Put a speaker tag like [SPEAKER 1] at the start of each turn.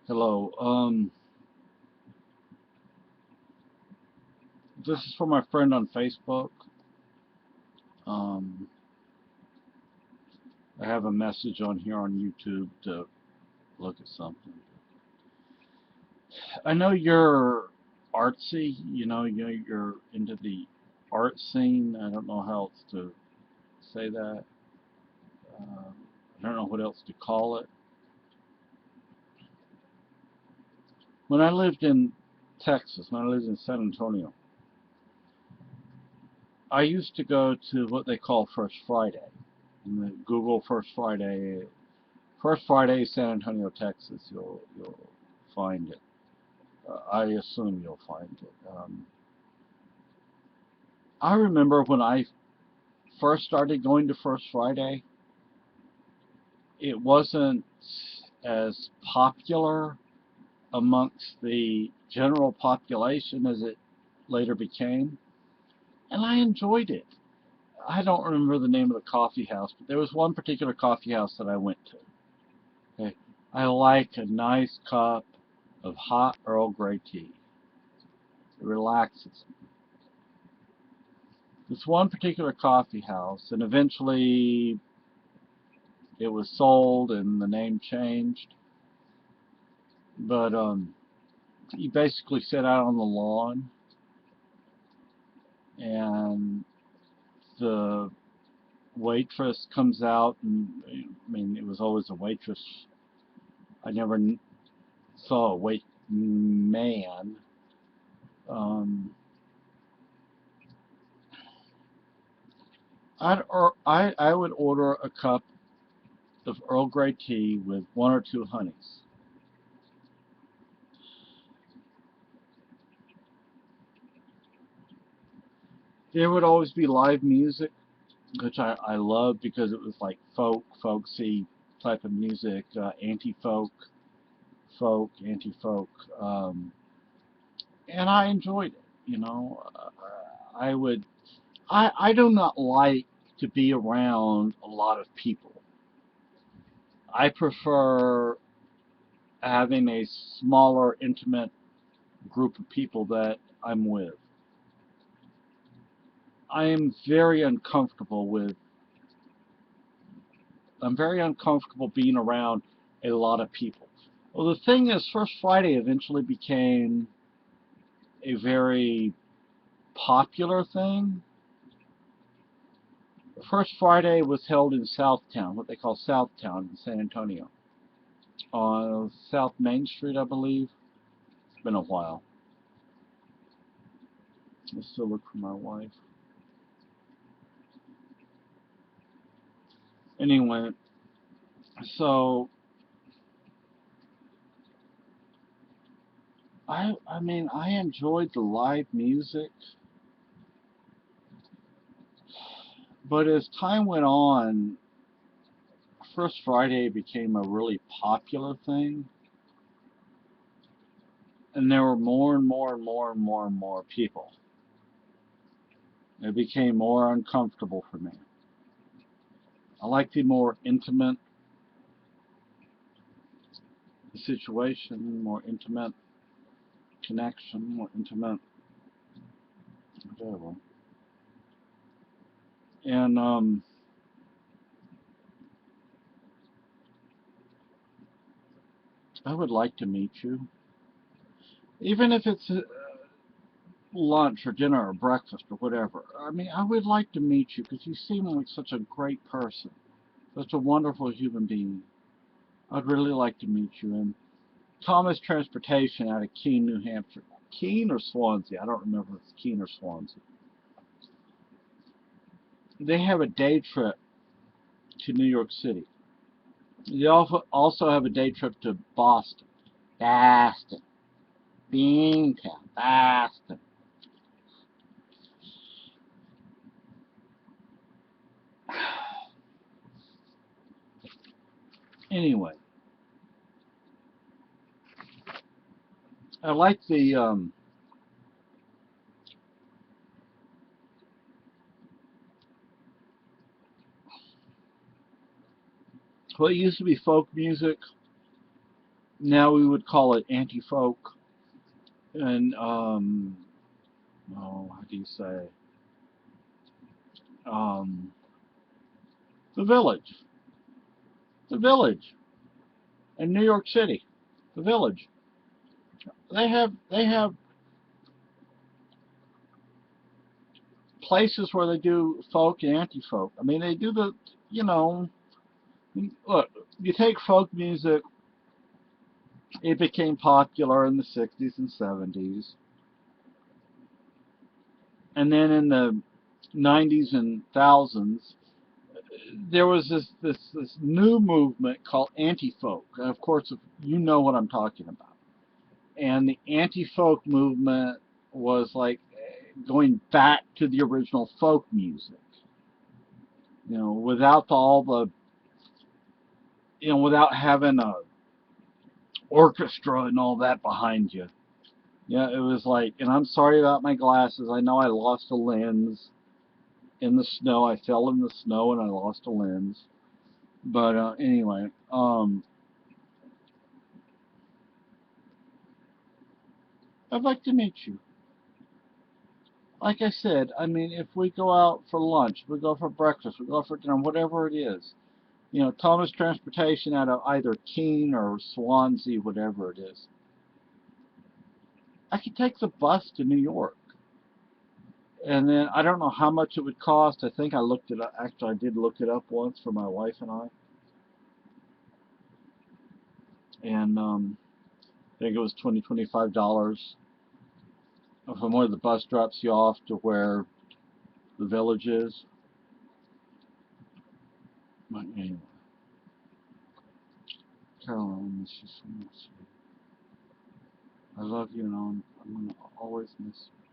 [SPEAKER 1] Hello. This is for my friend on Facebook. Um, I have a message on here on YouTube to look at something. I know you're artsy. You're into the art scene. I don't know how else to say that. I don't know what else to call it. When I lived in Texas, when I lived in San Antonio, I used to go to what they call First Friday. And the Google First Friday, San Antonio, Texas. You'll find it. I assume you'll find it. I remember when I first started going to First Friday, it wasn't as popular amongst the general population as it later became, and I enjoyed it. I don't remember the name of the coffee house, but there was one particular coffee house that I went to. Okay. I like a nice cup of hot Earl Grey tea. It relaxes. This one particular coffee house, and eventually it was sold and the name changed. But you basically sit out on the lawn, and the waitress comes out, and I mean, it was always a waitress. I never saw a wait man. Um, I would order a cup of Earl Grey tea with one or two honeys. There would always be live music, which I loved because it was like folksy type of music, anti-folk, anti-folk, and I enjoyed it. I would, I do not like to be around a lot of people. I prefer having a smaller, intimate group of people that I'm with. I am very uncomfortable with I'm very uncomfortable being around a lot of people. Well, the thing is, First Friday eventually became a very popular thing. First Friday was held in Southtown, what they call Southtown in San Antonio, on South Main Street, I believe. It's been a while. I still look for my wife. Anyway, so I mean, I enjoyed the live music, but as time went on, First Friday became a really popular thing, and there were more and more and more and more and more people. It became more uncomfortable for me. I like the more intimate situation, more intimate connection, more intimate whatever. And I would like to meet you, even if it's lunch or dinner or breakfast or whatever. I mean, I would like to meet you because you seem like such a great person, such a wonderful human being. I'd really like to meet you. And Thomas Transportation out of Keene, New Hampshire. Keene or Swansea? I don't remember if it's Keene or Swansea. They have a day trip to New York City. They also have a day trip to Boston. Boston. Beantown. Boston. Anyway, I like the what used to be folk music now we would call it anti-folk, and oh, how do you say, um, the Village, the Village in New York City, the Village. They have places where they do folk and anti-folk. I mean, they do the, you know, look, you take folk music, it became popular in the 60s and 70s. And then in the 90s and thousands, there was this new movement called anti-folk. And of course, you know what I'm talking about. And the anti-folk movement was like going back to the original folk music. You know, without all the, you know, without having a orchestra and all that behind you. Yeah, it was like, and I'm sorry about my glasses. I know I lost a lens in the snow. I fell in the snow and I lost a lens. But anyway, I'd like to meet you. Like I said, I mean, if we go out for lunch, we go for breakfast, we go for dinner, whatever it is, you know, Thomas Transportation out of either Keene or Swansea, whatever it is. I could take the bus to New York. And then I don't know how much it would cost. I think I looked it up. Actually, I did look it up once for my wife and I. And I think it was $25 from where the bus drops you off to where the Village is. But anyway, Caroline, I miss you so much. I love you, and I'm going to always miss you.